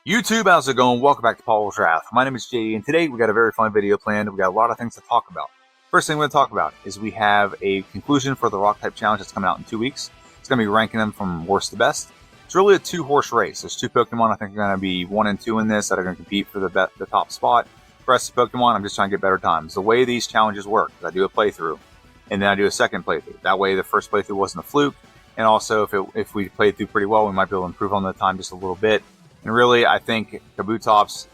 YouTube, how's it going? Welcome back to Paul's Wrath. My name is JD, and today we got a very fun video planned. We got a lot of things to talk about. First thing we're going to talk about is we have a conclusion for the Rock type challenge that's coming out in 2 weeks. It's going to be ranking them from worst to best. It's really a two-horse race. There's two Pokemon I think are going to be 1 and 2 in this that are going to compete for the top spot. The rest of Pokemon, I'm just trying to get better times. The way these challenges work is I do a playthrough, and then I do a second playthrough. That way the first playthrough wasn't a fluke, and also if we played through pretty well, we might be able to improve on the time just a little bit. And really, I think Kabutops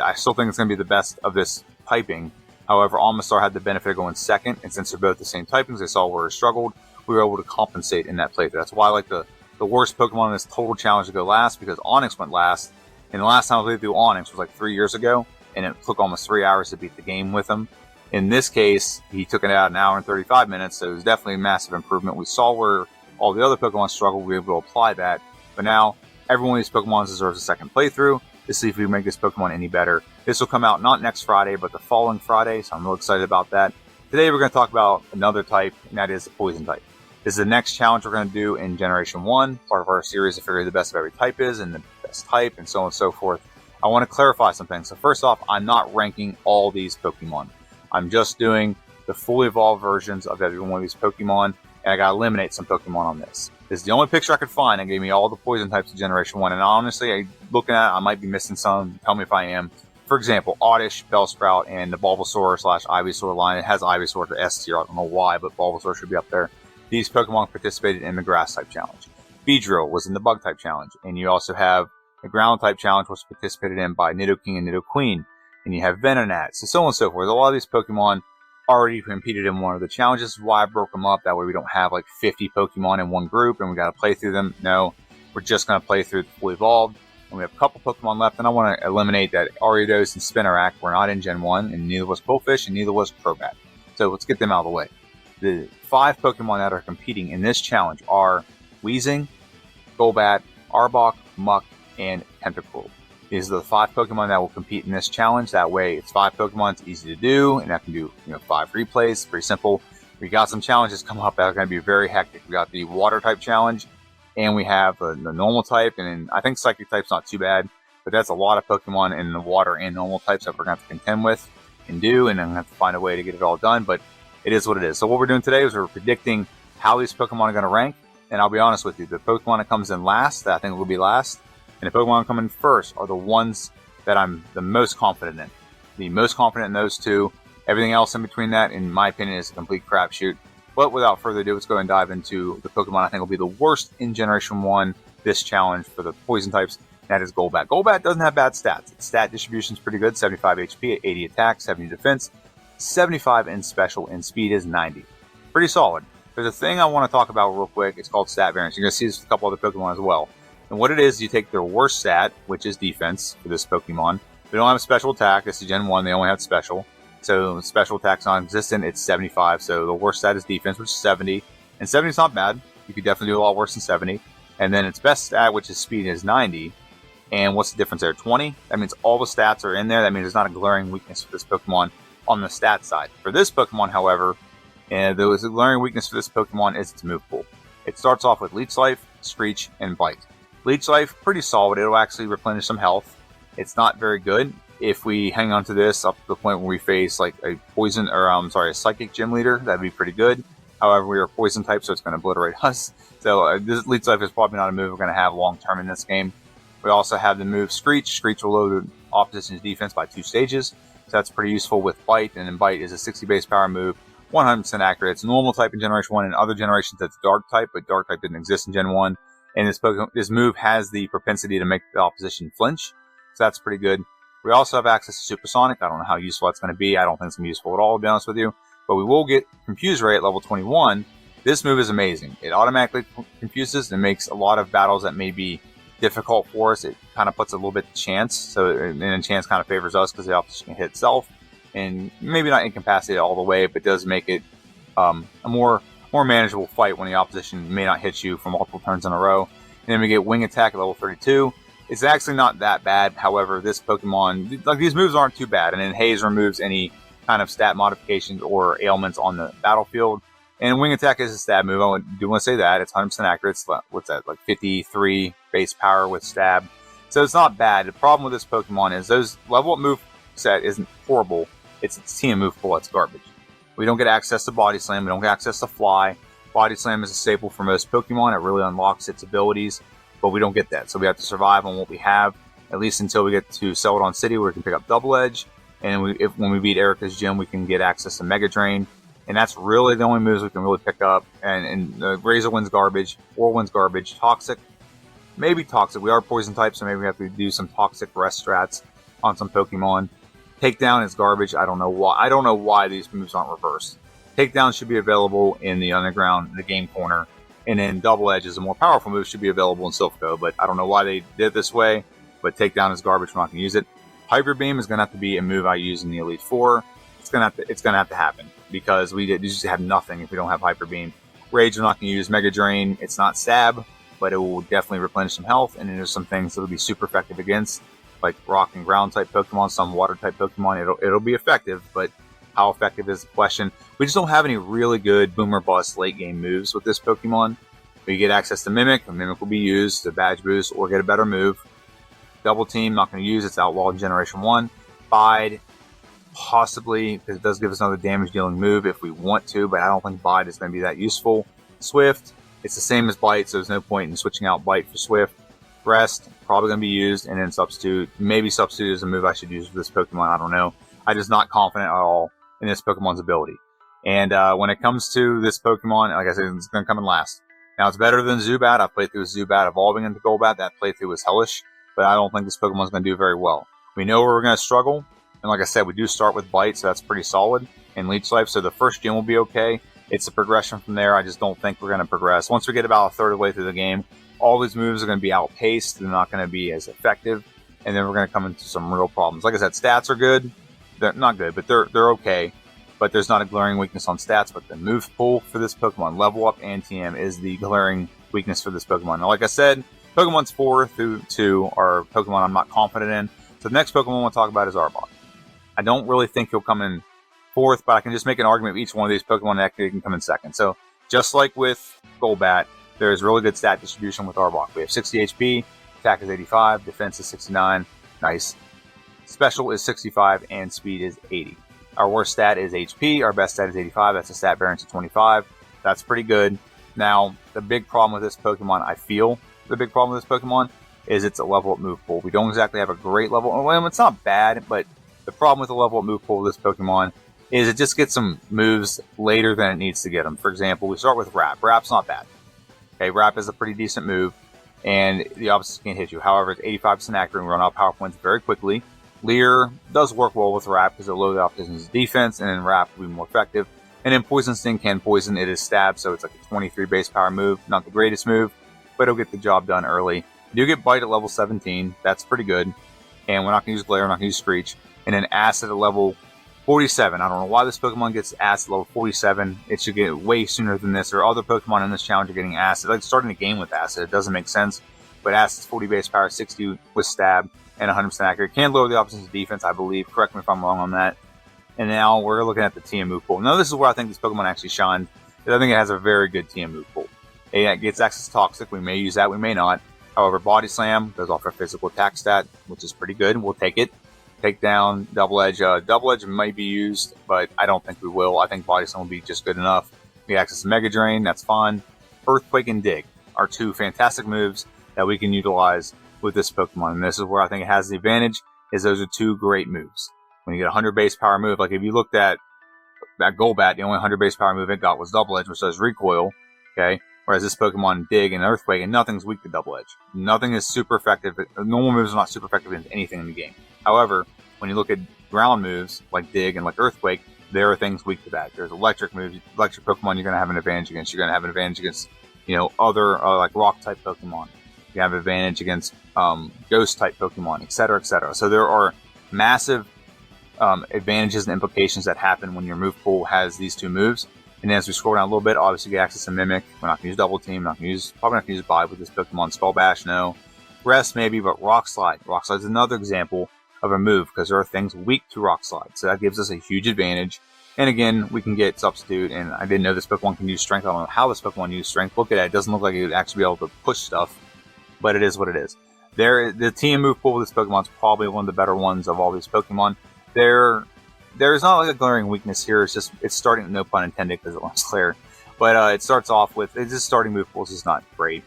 I still think it's going to be the best of this typing. However, Almastar had the benefit of going second, and since they're both the same typings, they saw where it struggled, we were able to compensate in that playthrough. That's why I like the worst Pokemon in this total challenge to go last, because Onix went last. And the last time I played through Onix was like 3 years ago, and it took almost 3 hours to beat the game with him. In this case, he took it out an hour and 35 minutes, so it was definitely a massive improvement. We saw where all the other Pokemon struggled, we were able to apply that. But now, every one of these Pokemon deserves a second playthrough to see if we can make this Pokemon any better. This will come out not next Friday, but the following Friday, so I'm real excited about that. Today we're going to talk about another type, and that is the Poison type. This is the next challenge we're going to do in Generation 1, part of our series to figure out the best of every type is, and the best type, and so on and so forth. I want to clarify some things. So first off, I'm not ranking all these Pokemon. I'm just doing the fully evolved versions of every one of these Pokemon, and I got to eliminate some Pokemon on this. This is the only picture I could find that gave me all the poison types of Generation 1. And honestly, looking at it, I might be missing some. Tell me if I am. For example, Oddish, Bellsprout, and the Bulbasaur/Ivysaur line. It has Ivysaur to S tier. I don't know why, but Bulbasaur should be up there. These Pokemon participated in the Grass type challenge. Beedrill was in the Bug type challenge. And you also have the Ground type challenge, which was participated in by Nidoking and Nidoqueen. And you have Venonat. So on and so forth. A lot of these Pokemon already competed in one of the challenges. This is why I broke them up. That way we don't have like 50 Pokemon in one group and we got to play through them. No, we're just going to play through the fully evolved. And we have a couple Pokemon left, and I want to eliminate that Ariados and Spinarak were not in Gen 1, and neither was Bullfish, and neither was Crobat. So let's get them out of the way. The 5 Pokemon that are competing in this challenge are Weezing, Golbat, Arbok, Muk, and Tentacruel. These are the 5 Pokemon that will compete in this challenge. That way, it's 5 Pokemon, it's easy to do, and I can do 5 replays. It's pretty simple. We got some challenges coming up that are going to be very hectic. We got the Water type challenge, and we have the Normal type, and I think Psychic type's not too bad, but that's a lot of Pokemon in the Water and Normal types that we're going to have to contend with and do, and I'm going to have to find a way to get it all done, but it is what it is. So what we're doing today is we're predicting how these Pokemon are going to rank, and I'll be honest with you, the Pokemon that comes in last, that I think will be last, and the Pokemon coming first are the ones that I'm the most confident in. The most confident in those two. Everything else in between that, in my opinion, is a complete crapshoot. But without further ado, let's go and dive into the Pokemon I think will be the worst in Generation 1, this challenge for the Poison types. That is Golbat. Golbat doesn't have bad stats. Its stat distribution is pretty good. 75 HP, 80 attack, 70 defense, 75 in special, and speed is 90. Pretty solid. There's a thing I want to talk about real quick. It's called stat variance. You're going to see this with a couple other Pokemon as well. And what it is, you take their worst stat, which is defense for this Pokemon. They don't have a special attack. This is Gen 1. They only have special. So special attack's non-existent. It's 75. So the worst stat is defense, which is 70. And 70 is not bad. You could definitely do a lot worse than 70. And then its best stat, which is speed, is 90. And what's the difference there? 20? That means all the stats are in there. That means there's not a glaring weakness for this Pokemon on the stat side. For this Pokemon, however, there was a glaring weakness for this Pokemon is its move pool. It starts off with Leech Life, Screech, and Bite. Leech Life, pretty solid. It'll actually replenish some health. It's not very good if we hang on to this up to the point where we face like a a Psychic Gym Leader. That'd be pretty good. However, we are a Poison type, so it's going to obliterate us. So this Leech Life is probably not a move we're going to have long term in this game. We also have the move Screech. Screech will lower the opposition's defense by 2 stages. So that's pretty useful with Bite. And then Bite is a 60 base power move, 100% accurate. It's normal type in Generation 1. In other generations, that's Dark type, but Dark type didn't exist in Gen 1. And this move has the propensity to make the opposition flinch. So that's pretty good. We also have access to Supersonic. I don't know how useful that's going to be. I don't think it's going to be useful at all, to be honest with you. But we will get Confuse Ray at level 21. This move is amazing. It automatically confuses and makes a lot of battles that may be difficult for us. It kind of puts a little bit of chance. And chance kind of favors us because the opposition can hit itself. And maybe not incapacitate all the way, but does make it a more manageable fight when the opposition may not hit you for multiple turns in a row. And then we get Wing Attack at level 32. It's actually not that bad. However, this Pokemon, like these moves aren't too bad. And then Haze removes any kind of stat modifications or ailments on the battlefield. And Wing Attack is a stab move. I do want to say that. It's 100% accurate. It's, what's that, like 53 base power with stab. So it's not bad. The problem with this Pokemon is those level up move set isn't horrible. It's team move pool that's garbage. We don't get access to Body Slam. We don't get access to Fly. Body Slam is a staple for most Pokemon. It really unlocks its abilities, but we don't get that. So we have to survive on what we have, at least until we get to Celadon City, where we can pick up Double Edge. And when we beat Erica's gym, we can get access to Mega Drain. And that's really the only moves we can really pick up. And Razor Wind's garbage. Whirl Wind's garbage. Toxic. Maybe Toxic. We are Poison type, so maybe we have to do some Toxic rest strats on some Pokemon. Takedown is garbage. I don't know why these moves aren't reversed. Takedown should be available in the Underground, the game corner. And then Double Edge is a more powerful move, should be available in Silph. But I don't know why they did it this way. But Takedown is garbage. We're not going to use it. Hyper Beam is going to have to be a move I use in the Elite Four. It's going to have to happen, because we just have nothing if we don't have Hyper Beam. Rage, we're not going to use. Mega Drain, it's not Stab, but it will definitely replenish some health, and then there's some things that will be super effective against, like Rock and Ground type Pokemon, some Water type Pokemon. It'll be effective, but how effective is the question. We just don't have any really good boom or bust late game moves with this Pokemon. We get access to Mimic, and Mimic will be used to badge boost or get a better move. Double Team, not going to use. It's outlawed in Generation 1. Bide, possibly, because it does give us another damage dealing move if we want to, but I don't think Bide is going to be that useful. Swift, it's the same as Bite, so there's no point in switching out Bite for Swift. Rest, probably going to be used, and then Substitute. Maybe Substitute is a move I should use for this Pokemon, I don't know. I'm just not confident at all in this Pokemon's ability. And when it comes to this Pokemon, like I said, it's going to come in last. Now, it's better than Zubat. I've played through Zubat evolving into Golbat. That playthrough was hellish, but I don't think this Pokemon's going to do very well. We know where we're going to struggle. And like I said, we do start with Bite, so that's pretty solid. And Leech Life, so the first gym will be okay. It's a progression from there. I just don't think we're going to progress. Once we get about a third of the way through the game, all these moves are going to be outpaced. They're not going to be as effective. And then we're going to come into some real problems. Like I said, stats are good. They're not good, but they're okay. But there's not a glaring weakness on stats. But the move pool for this Pokemon, level up and TM, is the glaring weakness for this Pokemon. Now, like I said, Pokemon's 4 through 2 are Pokemon I'm not confident in. So the next Pokemon we'll talk about is Arbok. I don't really think he'll come in 4th, but I can just make an argument with each one of these Pokemon that can come in 2nd. So just like with Golbat, there's really good stat distribution with Arbok. We have 60 HP, attack is 85, defense is 69, nice. Special is 65, and speed is 80. Our worst stat is HP, our best stat is 85, that's a stat variance of 25. That's pretty good. Now, the big problem with this Pokemon, I feel the big problem with this Pokemon, is it's a level up move pool. We don't exactly have a great level. Well, it's not bad, but the problem with the level up move pool with this Pokemon is it just gets some moves later than it needs to get them. For example, we start with Wrap. Wrap's not bad. Okay, Wrap is a pretty decent move, and the opposites can't hit you. However, it's 85% accurate and run out power points very quickly. Leer does work well with Wrap because it'll lower the opposition's defense, and then Wrap will be more effective. And then Poison Sting can poison. It is Stab, so it's like a 23 base power move. Not the greatest move, but it'll get the job done early. You do get Bite at level 17. That's pretty good. And we're not going to use Glare, we're not going to use Screech. And then Acid at level 47. I don't know why this Pokemon gets Acid level 47. It should get way sooner than this. Or other Pokemon in this challenge are getting Acid. Like starting the game with Acid, it doesn't make sense. But Acid's 40 base power, 60 with Stab, and 100% accurate. Can lower the opposition's defense, I believe. Correct me if I'm wrong on that. And now we're looking at the TM move pool. Now this is where I think this Pokemon actually shined. I think it has a very good TM move pool. It gets access to Toxic. We may use that, we may not. However, Body Slam goes off our physical attack stat, which is pretty good. We'll take it. Takedown, Double Edge. Double Edge might be used, but I don't think we will. I think Body Slam will be just good enough. We access to Mega Drain, that's fine. Earthquake and Dig are two fantastic moves that we can utilize with this Pokemon. And this is where I think it has the advantage, is those are two great moves. When you get a 100 base power move, like if you looked at that Golbat, the only 100 base power move it got was Double Edge, which does Recoil, okay? Whereas this Pokemon, Dig and Earthquake, and nothing's weak to Double Edge. Nothing is super effective. Normal moves are not super effective in anything in the game. However, when you look at ground moves, like Dig and like Earthquake, there are things weak to that. There's electric moves. Electric Pokemon, you're going to have an advantage against. You're going to have an advantage against, other, like Rock-type Pokemon. You have an advantage against Ghost-type Pokemon, etc., etc. So there are massive advantages and implications that happen when your move pool has these two moves. And then as we scroll down a little bit, obviously get access to Mimic. We're not going to use Double Team. Probably not going to use Bide with this Pokemon. Skull Bash, no. Rest, maybe, but Rock Slide. Rock Slide is another example of a move because there are things weak to Rock Slide. So that gives us a huge advantage. And again, we can get Substitute. And I didn't know this Pokemon can use Strength. I don't know how this Pokemon uses Strength. Look at it. It doesn't look like it would actually be able to push stuff. But it is what it is. The TM move pool with this Pokemon is probably one of the better ones of all these Pokemon. There's not like a glaring weakness here. It's starting, no pun intended, because it looks clear. But it starts off with, it's just starting move pool is just not great.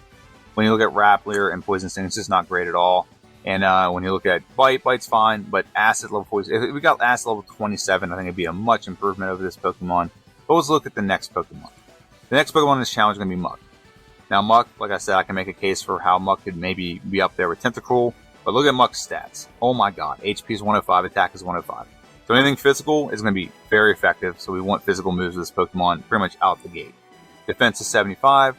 When you look at Rappler and Poison Sting, it's just not great at all. And when you look at Bite's fine, but Acid level 40, if we got Acid level 27, I think it'd be a much improvement over this Pokemon. But let's look at the next Pokemon. The next Pokemon in this challenge is going to be Muck. Now Muck, like I said, I can make a case for how Muck could maybe be up there with Tentacruel, but look at Muck's stats. Oh my god, HP is 105, attack is 105. So anything physical is going to be very effective, so we want physical moves with this Pokemon pretty much out the gate. Defense is 75.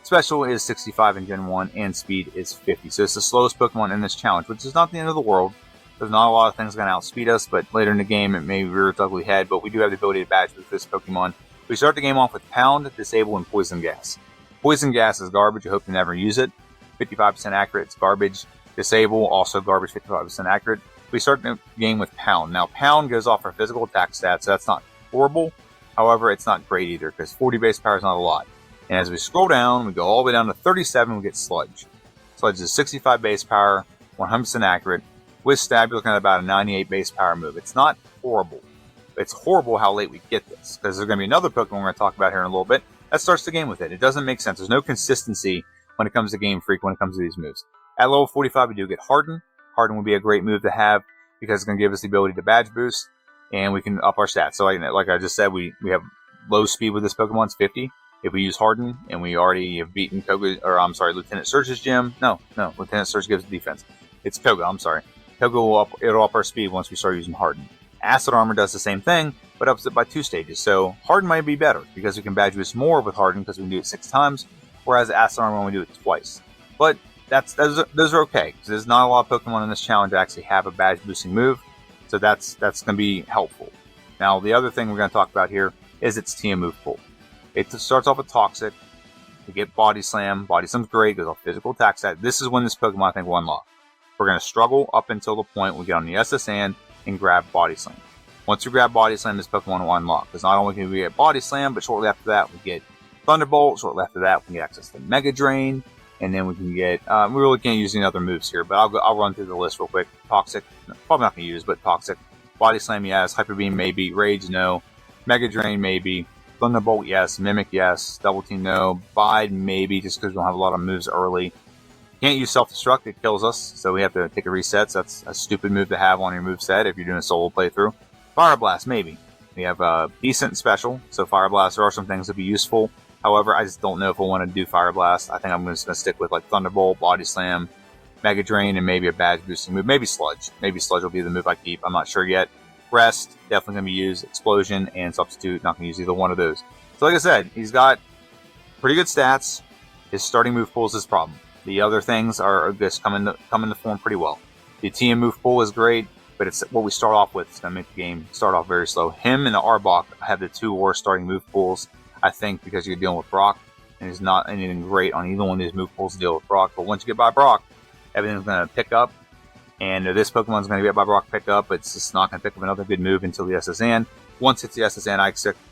Special is 65 in Gen 1, and Speed is 50. So it's the slowest Pokemon in this challenge, which is not the end of the world. There's not a lot of things going to outspeed us, but later in the game it may rear its ugly head, but we do have the ability to badge with this Pokemon. We start the game off with Pound, Disable, and Poison Gas. Poison Gas is garbage, I hope to never use it. 55% accurate, it's garbage. Disable, also garbage, 55% accurate. We start the game with Pound. Now Pound goes off our physical attack stats, so that's not horrible. However, it's not great either, because 40 base power is not a lot. And as we scroll down, we go all the way down to 37, we get Sludge. Sludge is 65 base power, 100% accurate. With Stab, you're looking at about a 98 base power move. It's not horrible. It's horrible how late we get this, because there's going to be another Pokemon we're going to talk about here in a little bit that starts the game with it. It doesn't make sense. There's no consistency when it comes to Game Freak, when it comes to these moves. At level 45, we do get Harden. Harden would be a great move to have, because it's going to give us the ability to badge boost, and we can up our stats. So like I just said, we have low speed with this Pokemon, it's 50. If we use Harden, and we already have beaten Lieutenant Surge's gym. No, Lieutenant Surge gives defense. It's Koga, I'm sorry. Koga it'll up our speed once we start using Harden. Acid Armor does the same thing, but ups it by 2 stages. So Harden might be better, because we can badge boost more with Harden, because we can do it 6 times, whereas Acid Armor we do it twice. But those are okay, because there's not a lot of Pokemon in this challenge that actually have a badge boosting move, so that's going to be helpful. Now, the other thing we're going to talk about here is its TM move pool. It starts off with Toxic. We get Body Slam. Body Slam's great, goes off physical attack stat. This is when this Pokemon I think will unlock. We're going to struggle up until the point we get on the SSN and grab Body Slam. Once we grab Body Slam, this Pokemon will unlock. Because not only can we get Body Slam, but shortly after that we get Thunderbolt. Shortly after that we can get access to Mega Drain. And then we can get, we really can't use any other moves here, but I'll run through the list real quick. Toxic, probably not going to use, but Toxic. Body Slam, yes. Hyper Beam, maybe. Rage, no. Mega Drain, maybe. Thunderbolt, yes. Mimic, yes. Double Team, no. Bide, maybe, just because we don't have a lot of moves early. Can't use Self-Destruct, it kills us, so we have to take a reset. So that's a stupid move to have on your moveset if you're doing a solo playthrough. Fire Blast, maybe. We have a decent special, so Fire Blast, there are some things that be useful. However, I just don't know if I want to do Fire Blast. I think I'm just going to stick with like Thunderbolt, Body Slam, Mega Drain, and maybe a badge boosting move. Maybe Sludge. Maybe Sludge will be the move I keep. I'm not sure yet. Rest, definitely going to be used. Explosion and Substitute, not going to use either one of those. So like I said, he's got pretty good stats. His starting move pool is his problem. The other things are just come into form pretty well. The TM move pool is great, but it's what we start off with. It's going to make the game start off very slow. Him and the Arbok have the 2 worst starting move pools, I think, because you're dealing with Brock, and there's not anything great on either one of these move pools to deal with Brock. But once you get by Brock, everything's going to pick up, and this Pokemon's going to get by Brock pick up. It's just not going to pick up another good move until the SSN. Once it's the SSN, I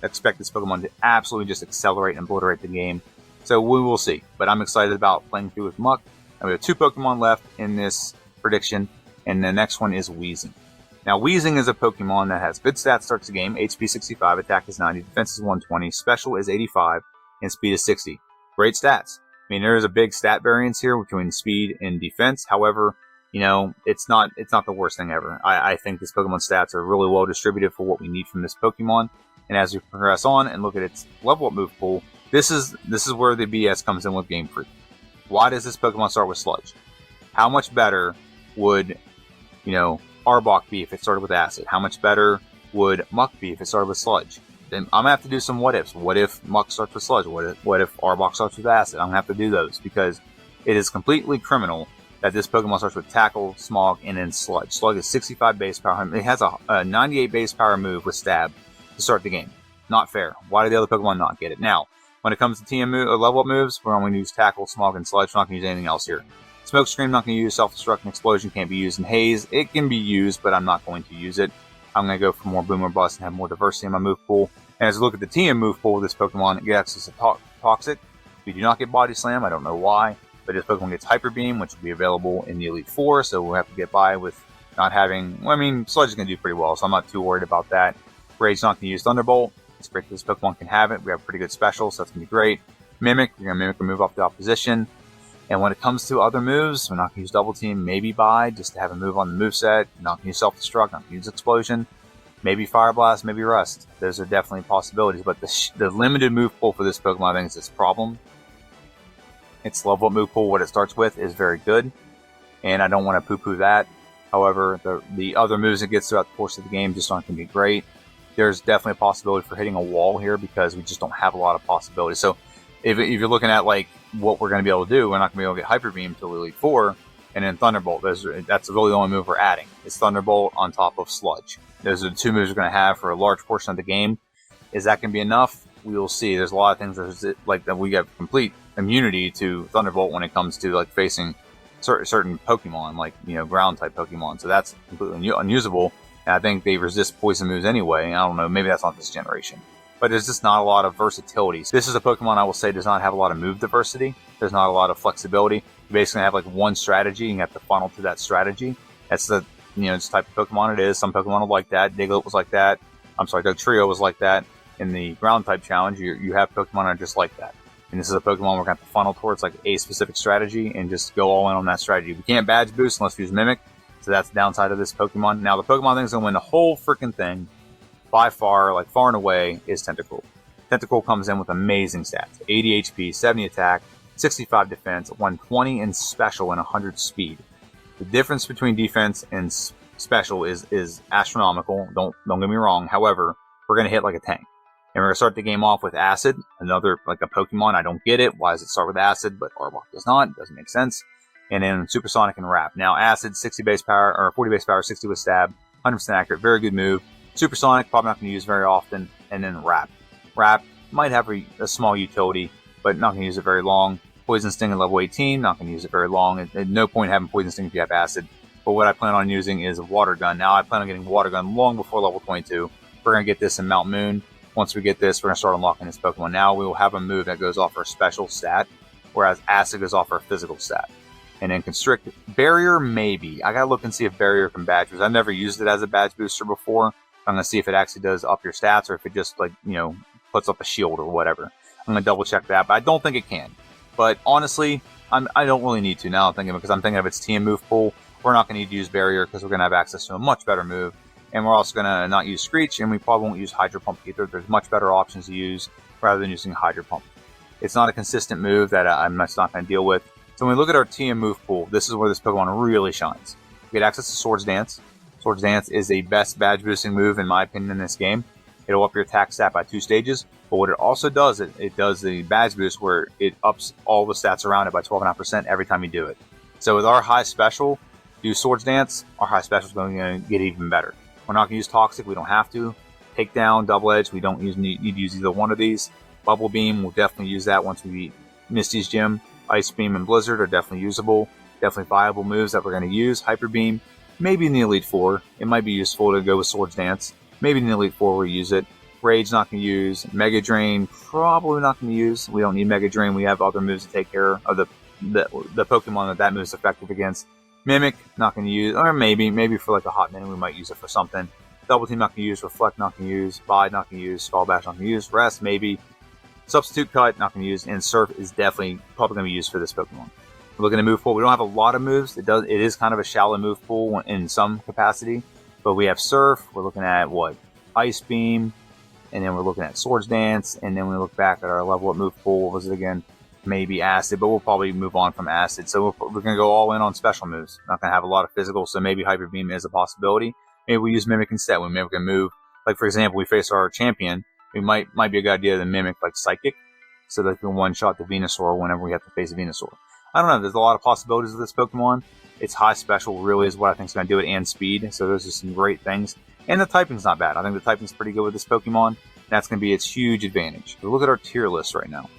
expect this Pokemon to absolutely just accelerate and obliterate the game. So we will see. But I'm excited about playing through with Muck. And we have 2 Pokemon left in this prediction, and the next one is Weezing. Now, Weezing is a Pokemon that has good stats, starts the game. HP 65, attack is 90, defense is 120, special is 85, and speed is 60. Great stats. I mean, there is a big stat variance here between speed and defense. However, you know, it's not the worst thing ever. I think this Pokemon's stats are really well distributed for what we need from this Pokemon. And as we progress on and look at its level up move pool, this is where the BS comes in with Game Freak. Why does this Pokemon start with Sludge? How much better would, Arbok be if it started with Acid? How much better would Muck be if it started with Sludge? Then I'm gonna have to do some what ifs. What if Muck starts with Sludge? What if Arbok starts with Acid? I'm gonna have to do those, because it is completely criminal that this Pokemon starts with Tackle, Smog, and then Sludge. Sludge is 65 base power. It has a 98 base power move with Stab to start the game. Not fair. Why do the other Pokemon not get it? Now, when it comes to TM level up moves, we're only going to use Tackle, Smog, and Sludge. We're not going to use anything else here. Smoke Screen, not going to use. Self-Destruct and Explosion can't be used. In Haze, it can be used, but I'm not going to use it. I'm going to go for more Boom or Bust and have more diversity in my move pool. And as I look at the TM move pool of this Pokemon, it gets access to Toxic. We do not get Body Slam. I don't know why. But this Pokemon gets Hyper Beam, which will be available in the Elite Four, so we'll have to get by with not having. Well, I mean, Sludge is going to do pretty well, so I'm not too worried about that. Rage's not going to use Thunderbolt. It's great that this Pokemon can have it. We have pretty good special, so that's going to be great. Mimic, we're going to Mimic a move off the opposition. And when it comes to other moves, we're not going to use Double Team, maybe Bide, just to have a move on the moveset. Not going to use Self-Destruct, not going to use Explosion. Maybe Fire Blast, maybe Rust. Those are definitely possibilities, but the limited move pool for this Pokemon, I think, is its problem. Its level up move pool, what it starts with, is very good, and I don't want to poo-poo that. However, the other moves it gets throughout the course of the game just aren't going to be great. There's definitely a possibility for hitting a wall here because we just don't have a lot of possibilities. So if you're looking at like what we're going to be able to do, we're not going to be able to get Hyper Beam until Elite Four, and then Thunderbolt. That's really the only move we're adding. It's Thunderbolt on top of Sludge. Those are the two moves we're going to have for a large portion of the game. Is that going to be enough? We will see. There's a lot of things that we have complete immunity to Thunderbolt when it comes to like facing certain Pokemon, like ground type Pokemon. So that's completely unusable. And I think they resist poison moves anyway. I don't know. Maybe that's not this generation. But there's just not a lot of versatility. This is a Pokemon I will say does not have a lot of move diversity. There's not a lot of flexibility. You basically have like one strategy and you have to funnel to that strategy. That's the this type of Pokemon it is. Some Pokemon are like that. Diglett was like that. I'm sorry, Dugtrio was like that. In the ground type challenge, you have Pokemon that are just like that. And this is a Pokemon we're going to have to funnel towards like a specific strategy and just go all in on that strategy. We can't badge boost unless we use Mimic. So that's the downside of this Pokemon. Now the Pokemon thing is going to win the whole freaking thing. By far, like far and away, is Tentacruel. Tentacruel comes in with amazing stats. 80 HP, 70 attack, 65 defense, 120 in special, and 100 speed. The difference between defense and special is astronomical. Don't get me wrong. However, we're going to hit like a tank. And we're going to start the game off with Acid, another like a Pokemon. I don't get it. Why does it start with Acid, but Arbok does not? Doesn't make sense. And then Supersonic and Wrap. Now Acid, 60 base power, or 40 base power, 60 with Stab, 100% accurate, very good move. Supersonic, probably not going to use very often. And then Wrap. Wrap might have a small utility, but not going to use it very long. Poison Sting at level 18, not going to use it very long. At no point having Poison Sting if you have Acid. But what I plan on using is a Water Gun. Now I plan on getting Water Gun long before level 22. We're going to get this in Mount Moon. Once we get this, we're going to start unlocking this Pokemon. Now we will have a move that goes off our special stat, whereas Acid goes off our physical stat. And then Constrict. Barrier, maybe. I got to look and see if Barrier can badge boost. I've never used it as a badge booster before. I'm going to see if it actually does up your stats or if it just, like, puts up a shield or whatever. I'm going to double check that, but I don't think it can. But honestly, I don't really need to now. I'm thinking because I'm thinking of its TM move pool. We're not going to need to use Barrier because we're going to have access to a much better move. And we're also going to not use Screech, and we probably won't use Hydro Pump either. There's much better options to use rather than using Hydro Pump. It's not a consistent move that I'm just not going to deal with. So when we look at our TM move pool, this is where this Pokemon really shines. We get access to Swords Dance. Swords Dance is the best badge boosting move in my opinion in this game. It'll up your attack stat by 2 stages, but what it also does, it does the badge boost where it ups all the stats around it by 12.5% every time you do it. So with our high special, do Swords Dance, our high special is going to get even better. We're not going to use Toxic, we don't have to. Takedown, Double Edge, we don't need to use either one of these. Bubble Beam, we'll definitely use that once we beat Misty's Gym. Ice Beam and Blizzard are definitely usable. Definitely viable moves that we're going to use. Hyper Beam, maybe in the Elite Four. It might be useful to go with Swords Dance. Maybe in the Elite Four we'll use it. Rage, not going to use. Mega Drain, probably not going to use. We don't need Mega Drain. We have other moves to take care of the Pokemon that move is effective against. Mimic, not going to use. Or maybe for like a hot minute we might use it for something. Double Team, not going to use. Reflect, not going to use. Bide, not going to use. Skull Bash, not going to use. Rest, maybe. Substitute Cut, not going to use. And Surf is definitely probably going to be used for this Pokemon. We're looking at move pool. We don't have a lot of moves. It is kind of a shallow move pool in some capacity. But we have Surf. We're looking at what? Ice Beam. And then we're looking at Swords Dance. And then we look back at our level up move pool. What was it again? Maybe Acid. But we'll probably move on from Acid. So we're going to go all in on special moves. Not going to have a lot of physical. So maybe Hyper Beam is a possibility. Maybe we use Mimic instead. We Mimic a move. Like, for example, we face our champion. It might be a good idea to mimic like Psychic. So that we can one-shot the Venusaur whenever we have to face a Venusaur. I don't know. There's a lot of possibilities with this Pokemon. Its high special really is what I think is going to do it, and speed. So those are some great things. And the typing's not bad. I think the typing's pretty good with this Pokemon. That's going to be its huge advantage. But look at our tier list right now.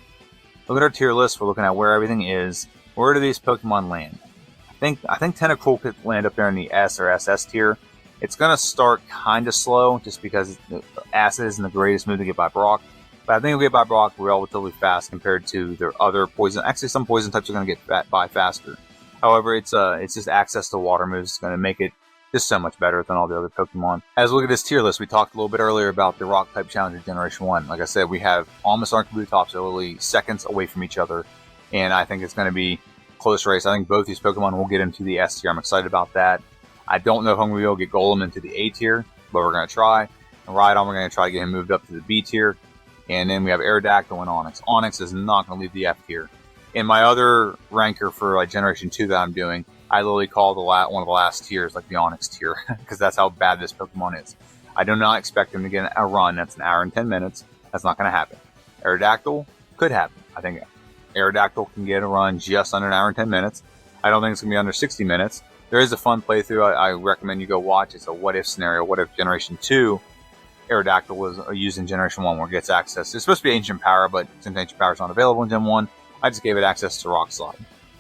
Look at our tier list. We're looking at where everything is. Where do these Pokemon land? I think Tentacruel could land up there in the S or SS tier. It's going to start kind of slow just because Acid isn't the greatest move to get by Brock. But I think it'll get by Brock relatively fast compared to their other poison. Actually, some poison types are going to get by faster. However, it's just access to water moves is going to make it just so much better than all the other Pokemon. As we look at this tier list, we talked a little bit earlier about the Rock type Challenger Generation 1. Like I said, we have almost Arcabutops are literally seconds away from each other, and I think it's going to be a close race. I think both these Pokemon will get into the S tier. I'm excited about that. I don't know if I'm going to be able to get Golem into the A tier, but we're going to try. And Rhydon, we're going to try to get him moved up to the B tier. And then we have Aerodactyl and Onix. Onix is not going to leave the F tier. In my other ranker for like Generation 2 that I'm doing, I literally call one of the last tiers like the Onix tier, because that's how bad this Pokemon is. I do not expect him to get a run that's an hour and 10 minutes. That's not going to happen. Aerodactyl could happen. I think Aerodactyl can get a run just under an hour and 10 minutes. I don't think it's going to be under 60 minutes. There is a fun playthrough I recommend you go watch. It's a what-if scenario. What if Generation 2 Aerodactyl was used in Generation 1 where it gets access. It's supposed to be Ancient Power, but since Ancient Power is not available in Gen 1, I just gave it access to Rock Slide.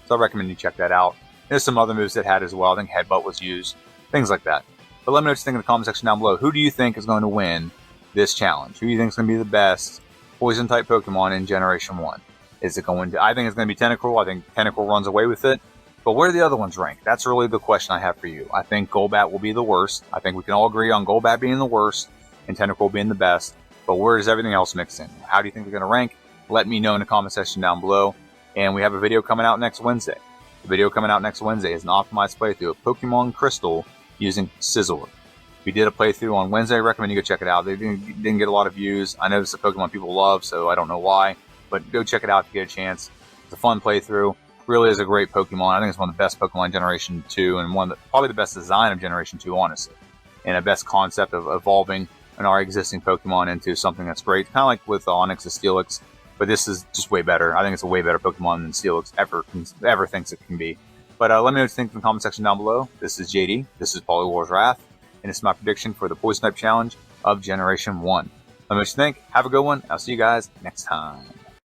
So I recommend you check that out. There's some other moves that had as well. I think Headbutt was used. Things like that. But let me know what you think in the comment section down below. Who do you think is going to win this challenge? Who do you think is going to be the best Poison-type Pokemon in Generation 1? Is it going to... I think it's going to be Tentacruel. I think Tentacruel runs away with it. But where do the other ones rank? That's really the question I have for you. I think Golbat will be the worst. I think we can all agree on Golbat being the worst and Tentacruel being the best. But where does everything else mix in? How do you think they're going to rank? Let me know in the comment section down below. And we have a video coming out next Wednesday. The video coming out next Wednesday is an optimized playthrough of Pokemon Crystal using Sizzler. We did a playthrough on Wednesday. I recommend you go check it out. They didn't get a lot of views. I know it's a Pokemon people love, so I don't know why. But go check it out if you get a chance. It's a fun playthrough. Really is a great Pokemon. I think it's one of the best Pokemon Generation 2 and probably the best design of Generation 2, honestly. And a best concept of evolving our existing Pokemon into something that's great. Kind of like with Onix and Steelix. But this is just way better. I think it's a way better Pokemon than Steelix ever thinks it can be. But let me know what you think in the comment section down below. This is JD. This is Polywar's Wrath. And it's my prediction for the Poison-type Challenge of Generation 1. Let me know what you think. Have a good one. I'll see you guys next time.